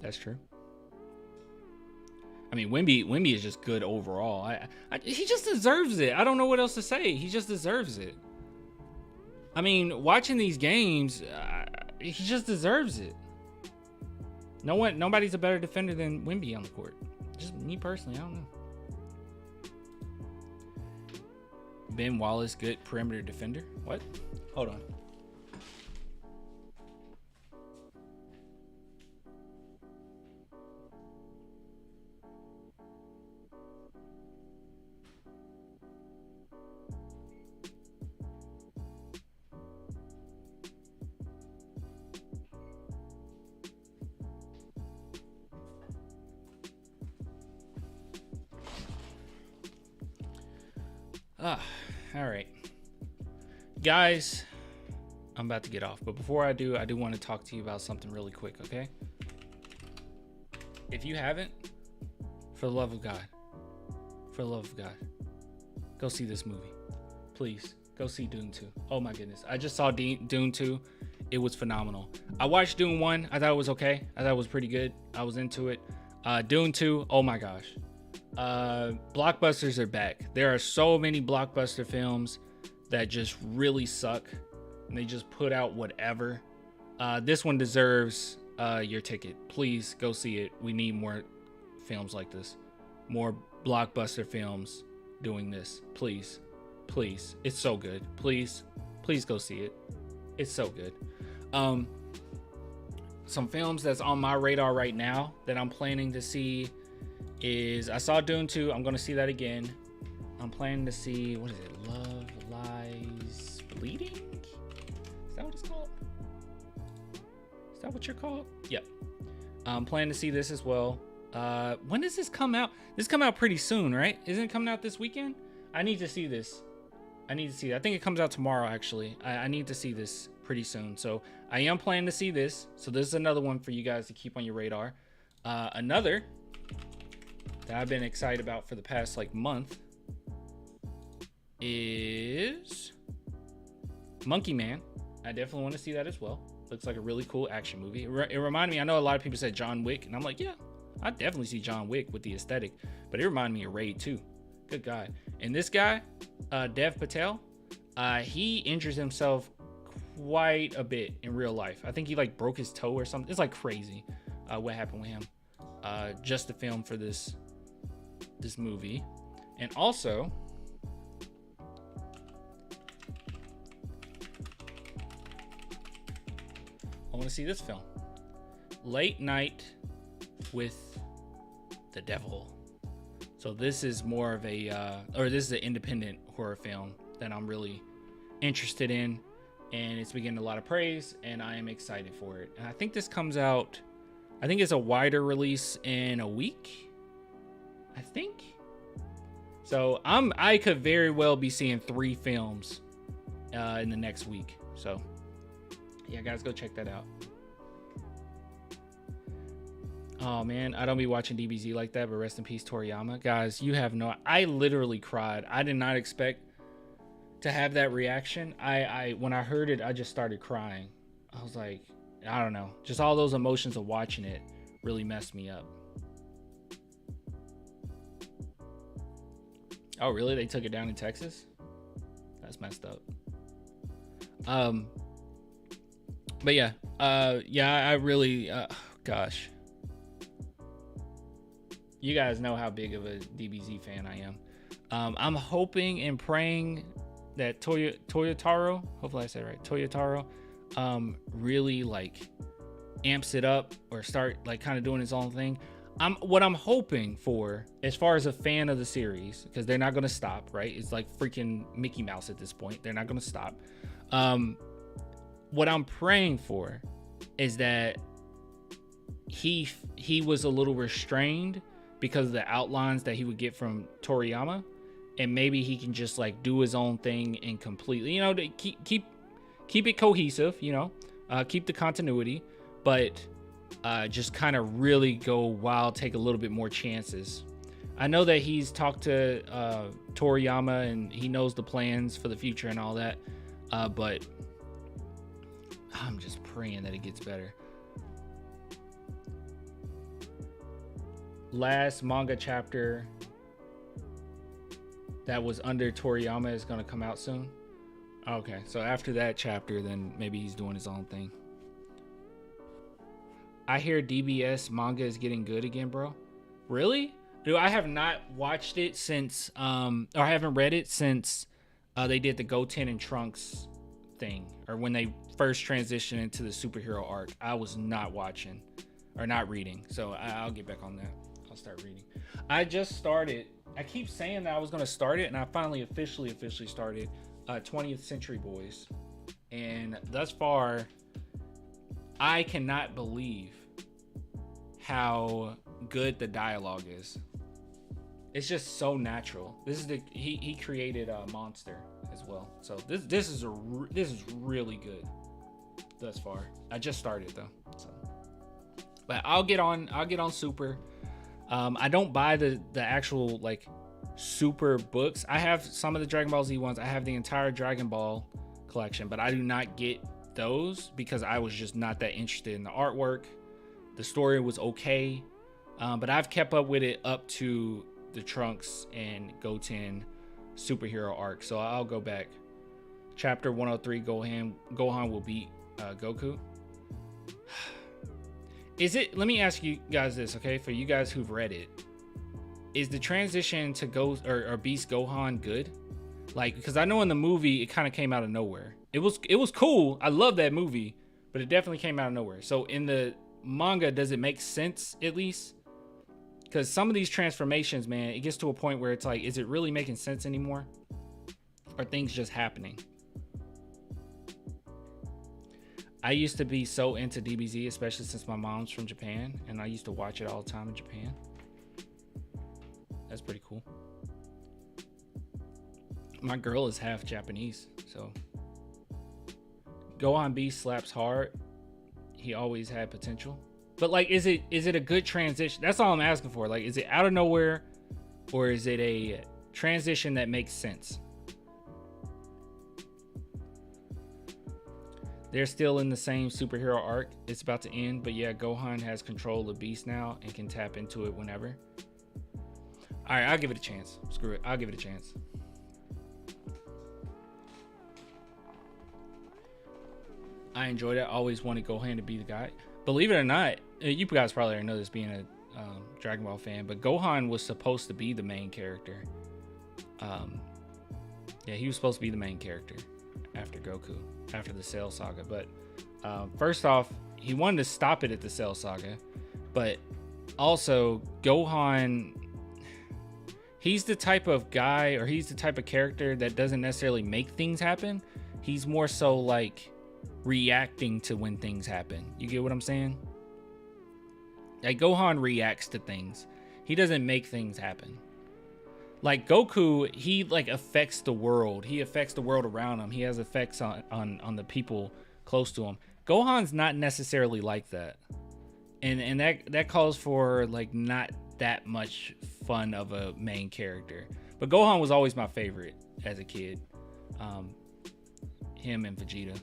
That's true. I mean, Wemby is just good overall. He just deserves it. I don't know what else to say. He just deserves it. I mean, watching these games, he just deserves it. Nobody's a better defender than Wemby on the court. Just me personally, I don't know. Ben Wallace, good perimeter defender. What? Hold on. All right, guys, I'm about to get off, but before I do want to talk to you about something really quick, okay? If you haven't, for the love of God, go see this movie. Please, go see Dune 2. Oh my goodness, I just saw Dune 2. It was phenomenal. I watched Dune 1. I thought it was okay. I thought it was pretty good. I was into it. Dune 2, oh my gosh. Blockbusters are back. There are so many blockbuster films that just really suck and they just put out whatever. This one deserves your ticket. Please go see it. We need more films like this, more blockbuster films doing this. Please, it's so good. Please go see it. It's so good. Some films that's on my radar right now that I'm planning to see is, I saw Dune 2. I'm going to see that again. I'm planning to see, what is it? Love Lies Bleeding? Is that what it's called? Is that what you're called? Yep. I'm planning to see this as well. When does this come out? This come out pretty soon, right? Isn't it coming out this weekend? I need to see this. I think it comes out tomorrow, actually. I need to see this pretty soon. So I am planning to see this. So this is another one for you guys to keep on your radar. Another that I've been excited about for the past month is Monkey Man. I definitely want to see that as well. Looks like a really cool action movie. It reminded me, I know a lot of people said John Wick, and I'm like, yeah, I definitely see John Wick with the aesthetic, but it reminded me of Raid 2. Good guy. And this guy, Dev Patel, he injures himself quite a bit in real life. I think he broke his toe or something. It's crazy what happened with him. Just to film for this movie. And also, I want to see this film, Late Night with the devil. So this is more of a, this is an independent horror film that I'm really interested in, and it's been getting a lot of praise, and I am excited for it. And I think this comes out, I think it's a wider release in a week, I think. So I could very well be seeing 3 films in the next week. So yeah, guys, go check that out. Oh man, I don't be watching DBZ like that, but rest in peace, Toriyama. Guys, you have no, I literally cried. I did not expect to have that reaction. When I heard it, I just started crying. I was like, I don't know, just all those emotions of watching it really messed me up. Oh really? They took it down in Texas? That's messed up. But yeah, I really, gosh. You guys know how big of a DBZ fan I am. I'm hoping and praying that Toyotaro, hopefully I said it right, Toyotaro, really like amps it up or start like kind of doing his own thing. What I'm hoping for, as far as a fan of the series, because they're not going to stop, right? It's like freaking Mickey Mouse at this point. They're not going to stop. What I'm praying for is that he was a little restrained because of the outlines that he would get from Toriyama, and maybe he can just like do his own thing and completely, you know, to keep it cohesive, you know, keep the continuity, but just kind of really go wild, take a little bit more chances. I know that he's talked to Toriyama and he knows the plans for the future and all that, but I'm just praying that it gets better. Last manga chapter that was under Toriyama is going to come out soon. Okay, so after that chapter, then maybe he's doing his own thing. I hear DBS manga is getting good again, bro. Really? Dude, I have not watched it since, or I haven't read it since they did the Goten and Trunks thing, or when they first transitioned into the superhero arc. I was not watching or not reading, so I'll get back on that. I'll start reading. I just started. I keep saying that I was going to start it, and I finally officially started 20th Century Boys. And thus far, I cannot believe how good the dialogue is. It's just so natural. This is he created a Monster as well. So this is really good thus far. I just started though. So. But I'll get on Super. I don't buy the actual like Super books. I have some of the Dragon Ball Z ones. I have the entire Dragon Ball collection, but I do not get those because I was just not that interested in the artwork. The story was okay, but I've kept up with it up to the Trunks and Goten superhero arc. So I'll go back. Chapter 103, Gohan will beat Goku. Is it? Let me ask you guys this, okay? For you guys who've read it, is the transition to Beast Gohan good? Like, because I know in the movie it kind of came out of nowhere. It was cool. I love that movie, but it definitely came out of nowhere. So in the manga, does it make sense at least? Because some of these transformations, man, it gets to a point where it's like, is it really making sense anymore? Or are things just happening? I used to be so into DBZ, especially since my mom's from Japan, and I used to watch it all the time in Japan. That's pretty cool. My girl is half Japanese, so Gohan Beast slaps hard. He always had potential. But like, is it a good transition? That's all I'm asking for. Like, is it out of nowhere, or is it a transition that makes sense? They're still in the same superhero arc. It's about to end, but yeah, Gohan has control of Beast now and can tap into it whenever. All right, I'll give it a chance. Screw it. I'll give it a chance. I enjoyed it. I always wanted Gohan to be the guy. Believe it or not, you guys probably already know this being a Dragon Ball fan, but Gohan was supposed to be the main character. Yeah, he was supposed to be the main character after Goku, after the Cell Saga. But first off, he wanted to stop it at the Cell Saga, but Also, Gohan, he's the type of guy, or he's the type of character that doesn't necessarily make things happen. He's more so like reacting to when things happen. You get what I'm saying? Like Gohan reacts to things. He doesn't make things happen. Like Goku, he like affects the world. He affects the world around him. He has effects on the people close to him. Gohan's not necessarily like that. And that calls for like not that much fun of a main character. But Gohan was always my favorite as a kid. Him and Vegeta.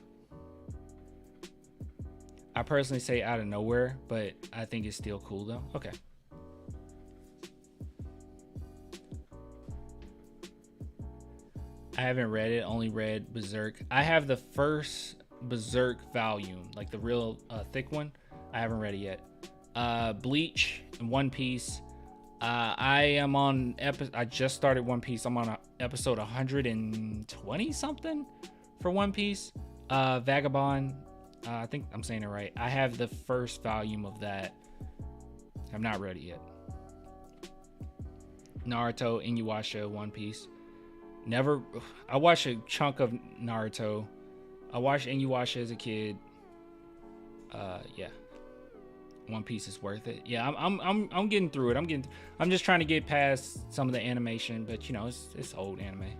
I personally say Out of Nowhere, but I think it's still cool though. Okay. I haven't read it, only read Berserk. I have the first Berserk volume, like the real thick one. I haven't read it yet. Bleach and One Piece. I am on I just started One Piece. I'm on episode 120 something for One Piece. Vagabond. I think I'm saying it right. I have the first volume of that. I've not read it yet. Naruto, Inuyasha, One Piece. Never. I watched a chunk of Naruto. I watched Inuyasha as a kid. Yeah. One Piece is worth it. Yeah, I'm getting through it. I'm just trying to get past some of the animation, but you know, it's old anime.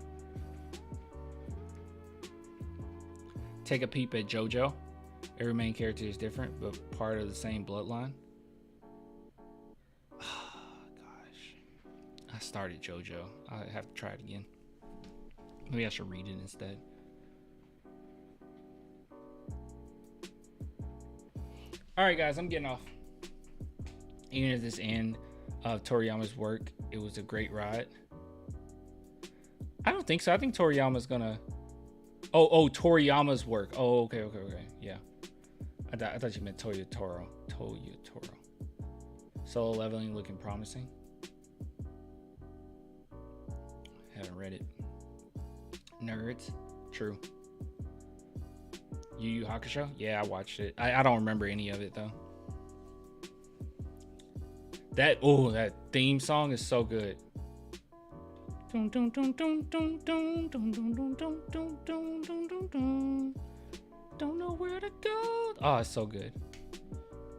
Take a peep at JoJo. Every main character is different, but part of the same bloodline. Oh, gosh. I started JoJo. I have to try it again. Maybe I should read it instead. All right, guys, I'm getting off. Even at this end of Toriyama's work, it was a great ride. I don't think so. I think Toriyama's gonna... Oh, Toriyama's work. Oh, okay. Yeah. I thought you meant Toyo Toro. Solo leveling looking promising. Haven't read it. Nerds. True. Yu Yu Hakusho? Yeah, I watched it. I don't remember any of it though. That theme song is so good. Don't know where to go. Oh, it's so good.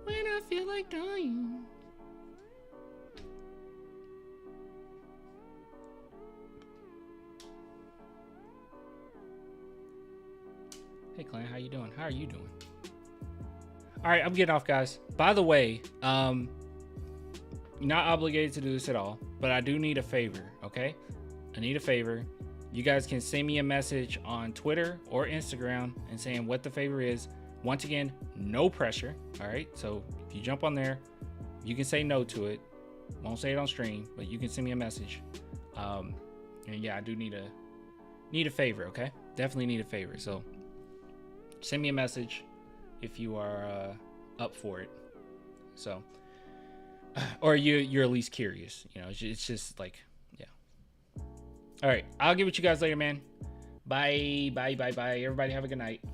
When I feel like dying. Hey, Clan, how you doing? How are you doing? All right, I'm getting off, guys. By the way, you're not obligated to do this at all, but I do need a favor, okay? I need a favor. You guys can send me a message on Twitter or Instagram and saying what the favor is. Once again, no pressure, all right? So if you jump on there, you can say no to it. Won't say it on stream, but you can send me a message. And yeah, I do need a favor, okay? Definitely need a favor. So send me a message if you are up for it. So, or you're at least curious. You know, it's just like, yeah. All right, I'll get with you guys later, man. Bye. Everybody have a good night.